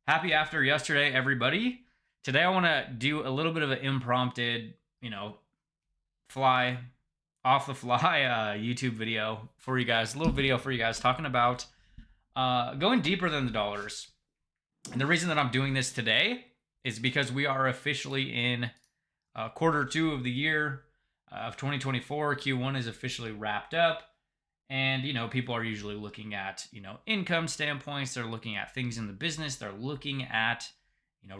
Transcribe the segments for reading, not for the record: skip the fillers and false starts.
Happy after yesterday, everybody. Today I want to do a little bit of an impromptu, fly off the fly YouTube video for you guys. A little video for you guys talking about going deeper than the dollars. And the reason that I'm doing this today is because we are officially in quarter two of the year of 2024. Q1 is officially wrapped up. And, people are usually looking at, income standpoints. They're looking at things in the business. They're looking at,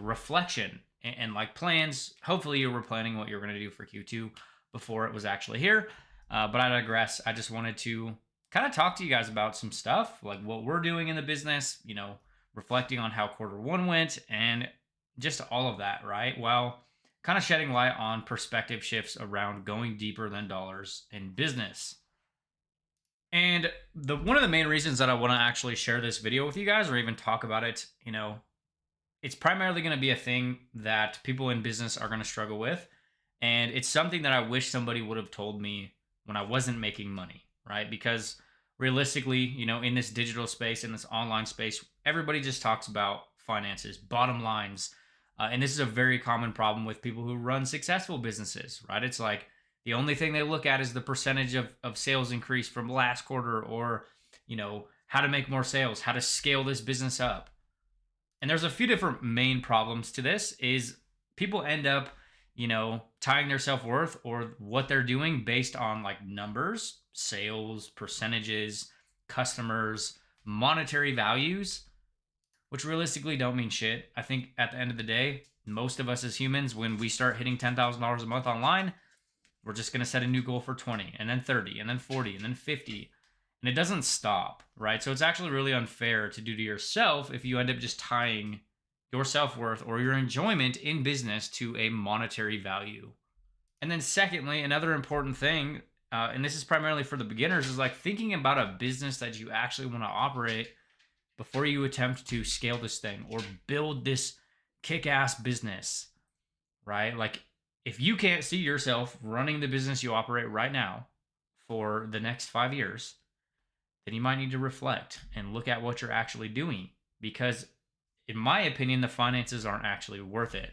reflection and like plans. Hopefully you were planning what you're going to do for Q2 before it was actually here. But I digress. I just wanted to kind of talk to you guys about some stuff, like what we're doing in the business, reflecting on how quarter one went and just all of that, right? Well, kind of shedding light on perspective shifts around going deeper than dollars in business. And one of the main reasons that I want to actually share this video with you guys or even talk about it, it's primarily going to be a thing that people in business are going to struggle with. And it's something that I wish somebody would have told me when I wasn't making money, right? Because realistically, in this digital space, in this online space, everybody just talks about finances, bottom lines. And this is a very common problem with people who run successful businesses, right? It's like, the only thing they look at is the percentage of sales increase from last quarter or, how to make more sales, how to scale this business up. And there's a few different main problems to this is people end up, tying their self-worth or what they're doing based on like numbers, sales, percentages, customers, monetary values, which realistically don't mean shit. I think at the end of the day, most of us as humans, when we start hitting $10,000 a month online, we're just going to set a new goal for 20 and then 30 and then 40 and then 50. And it doesn't stop, right? So it's actually really unfair to do to yourself if you end up just tying your self-worth or your enjoyment in business to a monetary value. And then secondly, another important thing, and this is primarily for the beginners, is like thinking about a business that you actually want to operate before you attempt to scale this thing or build this kick-ass business, right? Like, if you can't see yourself running the business you operate right now for the next 5 years, then you might need to reflect and look at what you're actually doing. Because in my opinion, the finances aren't actually worth it.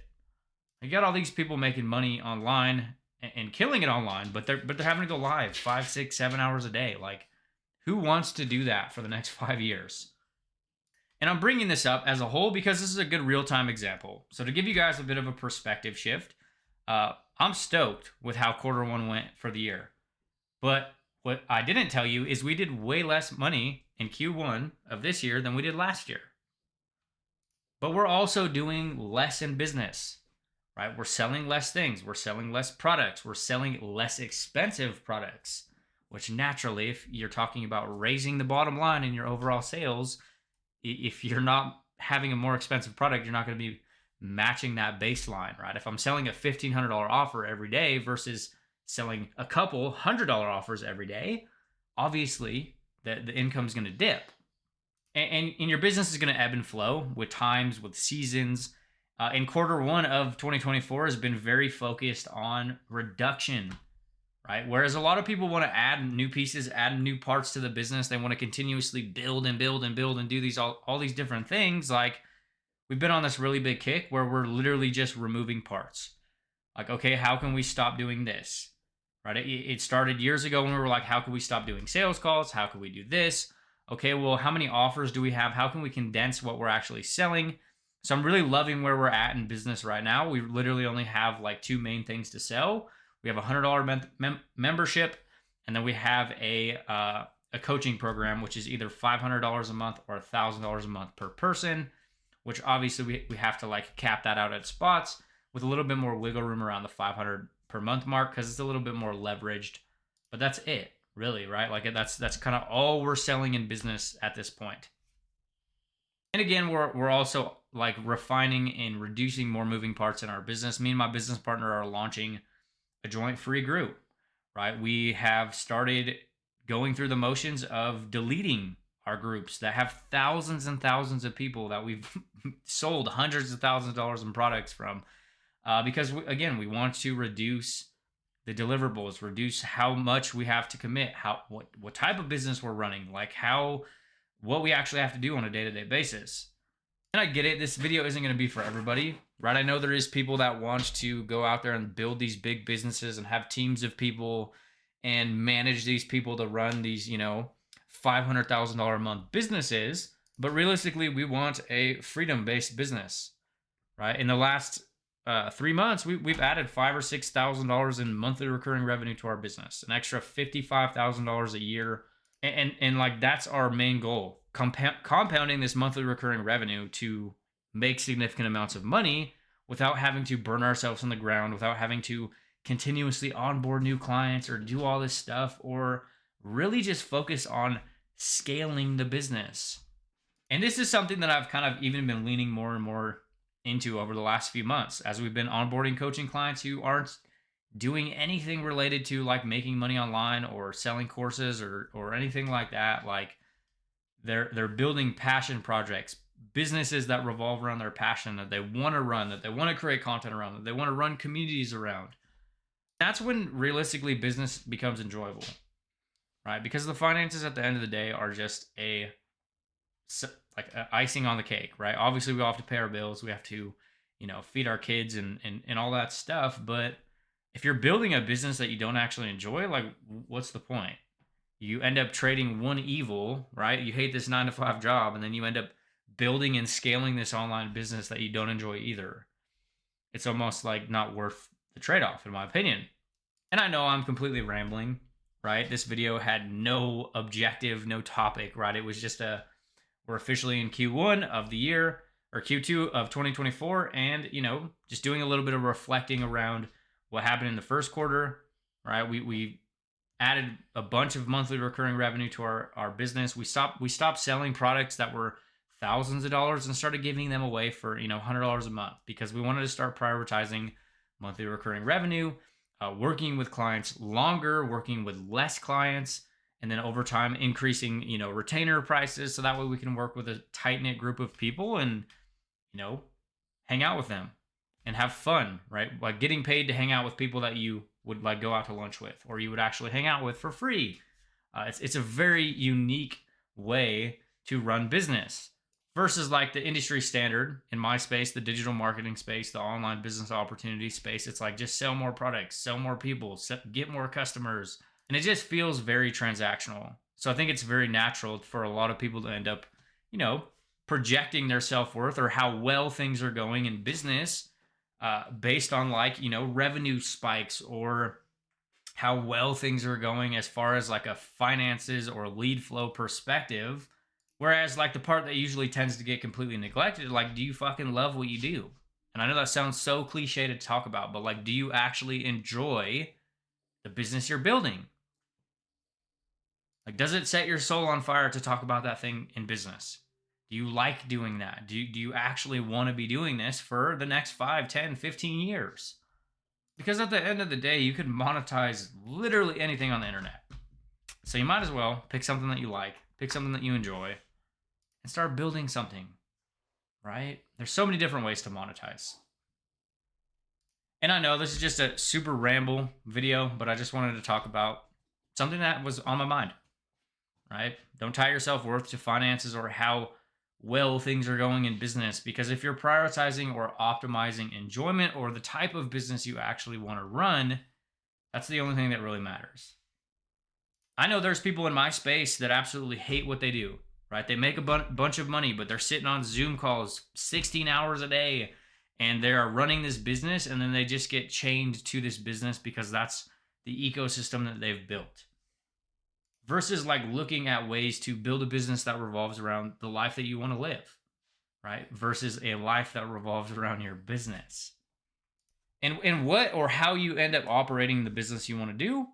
You got all these people making money online and killing it online, but they're having to go live 5, 6, 7 hours a day. Like, who wants to do that for the next 5 years? And I'm bringing this up as a whole because this is a good real-time example. So to give you guys a bit of a perspective shift, I'm stoked with how quarter one went for the year. But what I didn't tell you is we did way less money in Q1 of this year than we did last year. But we're also doing less in business, right? We're selling less things. We're selling less products. We're selling less expensive products, which naturally, if you're talking about raising the bottom line in your overall sales, if you're not having a more expensive product, you're not going to be matching that baseline, right? If I'm selling a $1,500 offer every day versus selling a couple $100 offers every day, obviously the income is going to dip. And your business is going to ebb and flow with times, with seasons. And quarter one of 2024 has been very focused on reduction, right? Whereas a lot of people want to add new pieces, add new parts to the business. They want to continuously build and build and build and do these all these different things. Like, we've been on this really big kick where we're literally just removing parts. Like, okay, how can we stop doing this? Right? It started years ago when we were like, how can we stop doing sales calls? How can we do this? Okay, well, how many offers do we have? How can we condense what we're actually selling? So I'm really loving where we're at in business right now. We literally only have like two main things to sell. We have a $100 membership, and then we have a coaching program, which is either $500 a month or $1,000 a month per person, which obviously we have to like cap that out at spots with a little bit more wiggle room around the 500 per month mark because it's a little bit more leveraged. But that's it, really, right? Like, that's kind of all we're selling in business at this point. And again, we're also like refining and reducing more moving parts in our business. Me and my business partner are launching a joint free group, right? We have started going through the motions of deleting our groups that have thousands and thousands of people that we've sold hundreds of thousands of dollars in products from, because we want to reduce the deliverables, reduce how much we have to commit, what type of business we're running, like what we actually have to do on a day-to-day basis. And I get it. This video isn't going to be for everybody, right? I know there is people that want to go out there and build these big businesses and have teams of people and manage these people to run these, $500,000 a month businesses. But realistically, we want a freedom-based business, right? In the last 3 months, we've added $5,000 or $6,000 in monthly recurring revenue to our business, an extra $55,000 a year, and like that's our main goal: compounding this monthly recurring revenue to make significant amounts of money without having to burn ourselves on the ground, without having to continuously onboard new clients or do all this stuff, or really just focus on scaling the business. And this is something that I've kind of even been leaning more and more into over the last few months as we've been onboarding coaching clients who aren't doing anything related to like making money online or selling courses or anything like that. Like they're building passion projects, businesses that revolve around their passion, that they want to run, that they want to create content around, that they want to run communities around. That's when realistically business becomes enjoyable, right? Because the finances at the end of the day are just like icing on the cake, right? Obviously, we all have to pay our bills. We have to, feed our kids and all that stuff. But if you're building a business that you don't actually enjoy, like, what's the point? You end up trading one evil, right? You hate this 9 to 5 job, and then you end up building and scaling this online business that you don't enjoy either. It's almost like not worth the trade-off, in my opinion. And I know I'm completely rambling, right? This video had no objective, no topic, right? It was just we're officially in Q1 of the year, or Q2 of 2024, and just doing a little bit of reflecting around what happened in the first quarter, right? We added a bunch of monthly recurring revenue to our business. We stopped selling products that were thousands of dollars and started giving them away for $100 a month, because we wanted to start prioritizing monthly recurring revenue, working with clients longer, working with less clients, and then over time increasing retainer prices, so that way we can work with a tight-knit group of people and hang out with them and have fun, right? Like getting paid to hang out with people that you would like go out to lunch with, or you would actually hang out with for free. It's a very unique way to run business versus like the industry standard in my space, the digital marketing space, the online business opportunity space. It's like just sell more products, sell more people, get more customers. And it just feels very transactional. So I think it's very natural for a lot of people to end up, projecting their self-worth or how well things are going in business based on like, revenue spikes, or how well things are going as far as like a finances or lead flow perspective. Whereas like the part that usually tends to get completely neglected, like, do you fucking love what you do? And I know that sounds so cliche to talk about, but like, do you actually enjoy the business you're building? Like, does it set your soul on fire to talk about that thing in business? Do you like doing that? Do you actually want to be doing this for the next 5, 10, 15 years? Because at the end of the day, you could monetize literally anything on the internet. So you might as well pick something that you like, pick something that you enjoy, and start building something, right? There's so many different ways to monetize. And I know this is just a super ramble video, but I just wanted to talk about something that was on my mind, right? Don't tie your self-worth to finances or how well things are going in business, because if you're prioritizing or optimizing enjoyment or the type of business you actually want to run, that's the only thing that really matters. I know there's people in my space that absolutely hate what they do, right? They make a bunch of money, but they're sitting on Zoom calls 16 hours a day, and they are running this business, and then they just get chained to this business because that's the ecosystem that they've built. Versus like looking at ways to build a business that revolves around the life that you want to live, right? Versus a life that revolves around your business. And what or how you end up operating the business you want to do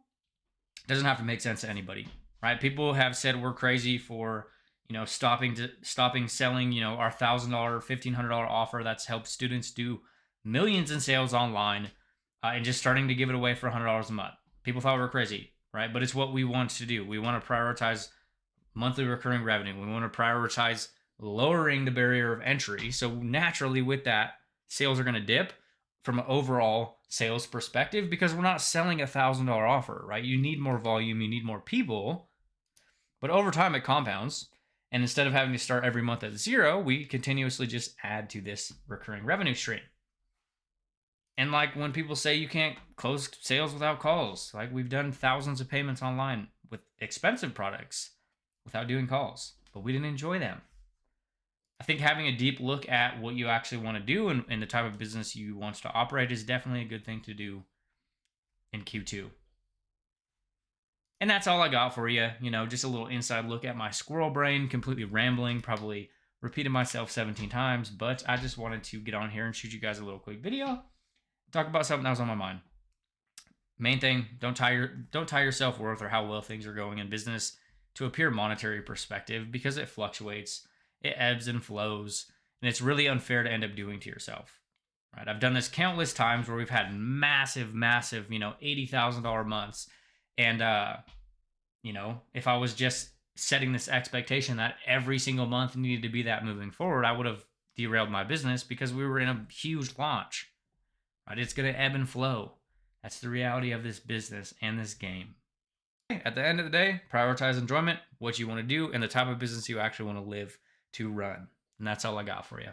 doesn't have to make sense to anybody, right? People have said we're crazy for, stopping selling, our $1,000, $1,500 offer that's helped students do millions in sales online, and just starting to give it away for $100 a month. People thought we were crazy, right? But it's what we want to do. We want to prioritize monthly recurring revenue. We want to prioritize lowering the barrier of entry. So naturally with that, sales are going to dip from an overall sales perspective, because we're not selling a $1,000 offer, right? You need more volume, you need more people, but over time it compounds. And instead of having to start every month at zero, we continuously just add to this recurring revenue stream. And like when people say you can't close sales without calls, like we've done thousands of payments online with expensive products without doing calls, but we didn't enjoy them. I think having a deep look at what you actually want to do and the type of business you want to operate is definitely a good thing to do in Q2. And that's all I got for you. You know, just a little inside look at my squirrel brain, completely rambling, probably repeated myself 17 times, but I just wanted to get on here and shoot you guys a little quick video, talk about something that was on my mind. Main thing, don't tie your self-worth or how well things are going in business to a pure monetary perspective, because it fluctuates, it ebbs and flows, and it's really unfair to end up doing to yourself. Right? I've done this countless times where we've had massive, you know, $80,000 months. And, you know, if I was just setting this expectation that every single month needed to be that moving forward, I would have derailed my business because we were in a huge launch. Right? It's going to ebb and flow. That's the reality of this business and this game. At the end of the day, prioritize enjoyment, what you want to do, and the type of business you actually want to live to run. And that's all I got for you.